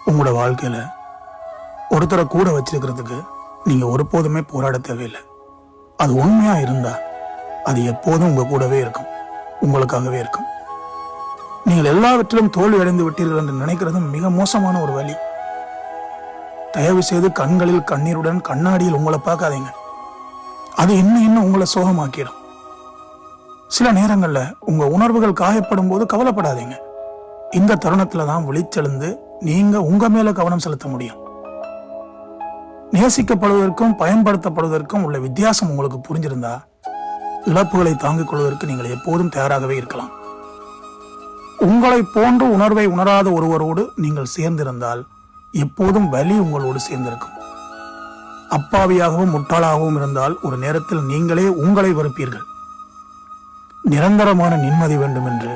உங்களோட வாழ்க்கையில ஒருத்தரை கூட வச்சிருக்கிறதுக்கு நீங்க ஒருபோதுமே போராட தேவையில்லை. அது உண்மையா இருந்தா அது எப்போதும் உங்க கூடவே இருக்கும், உங்களுக்காகவே இருக்கும். நீங்கள் எல்லாவற்றிலும் தோல்வி அடைந்து விட்டீர்கள் என்று நினைக்கிறது மிக மோசமான ஒரு வழி. தயவு செய்து கண்களில் கண்ணீருடன் கண்ணாடியில் உங்களை பார்க்காதீங்க. அது இன்னும் உங்களை சோகமாக்கிடும். சில நேரங்கள்ல உங்க உணர்வுகள் காயப்படும் போது கவலைப்படாதீங்க. இந்த தருணத்துல தான் விழிச்செழுந்து நீங்க உங்க மேல கவனம் செலுத்த முடியும். நேசிக்கப்படுவதற்கும் பயன்படுத்தப்படுவதற்கும் உள்ள வித்தியாசம் உங்களுக்கு புரிஞ்சிருந்தா இழப்புகளை தாங்கிக் கொள்வதற்கு நீங்கள் எப்போதும் தயாராகவே இருக்கலாம். உங்களை போன்ற உணர்வை உணராத ஒருவரோடு நீங்கள் சேர்ந்திருந்தால் எப்போதும் வலி உங்களோடு சேர்ந்திருக்கும். அப்பாவியாகவும் முட்டாளாகவும் இருந்தால் ஒரு நேரத்தில் நீங்களே உங்களை வெறுப்பீர்கள். நிரந்தரமான நிம்மதி வேண்டும் என்று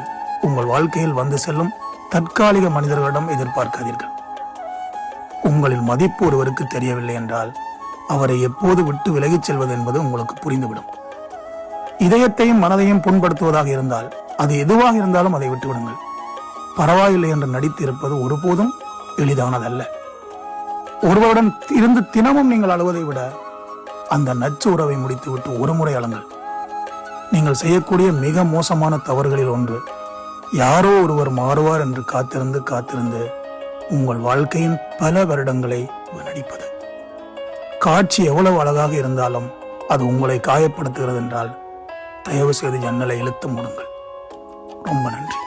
உங்கள் வாழ்க்கையில் வந்து செல்லும் தற்காலிக மனிதர்களிடம் எதிர்பார்க்காதீர்கள். உங்களின் மதிப்பு ஒருவருக்கு தெரியவில்லை என்றால் அவரை எப்போது விட்டு விலகிச் செல்வது என்பது உங்களுக்கு புரிந்துவிடும். இதயத்தையும் மனதையும் புண்படுத்துவதாக இருந்தால் அது எதுவாக இருந்தாலும் அதை விட்டுவிடுங்கள். பரவாயில்லை என்று நடித்து இருப்பது ஒருபோதும் எளிதானதல்ல. ஒருவருடன் இருந்து தினமும் நீங்கள் அழுவதை விட அந்த நச்சு உறவை முடித்துவிட்டு ஒரு முறை அழுங்கள். நீங்கள் செய்யக்கூடிய மிக மோசமான தவறுகளில் ஒன்று யாரோ ஒருவர் மாறுவார் என்று காத்திருந்து உங்கள் வாழ்க்கையின் பல வருடங்களை வீணடிப்பது. காட்சி எவ்வளவு அழகாக இருந்தாலும் அது உங்களை காயப்படுத்துகிறது என்றால் தயவு செய்து ஜன்னலை இழுத்து மூடுங்கள். ரொம்ப நன்றி.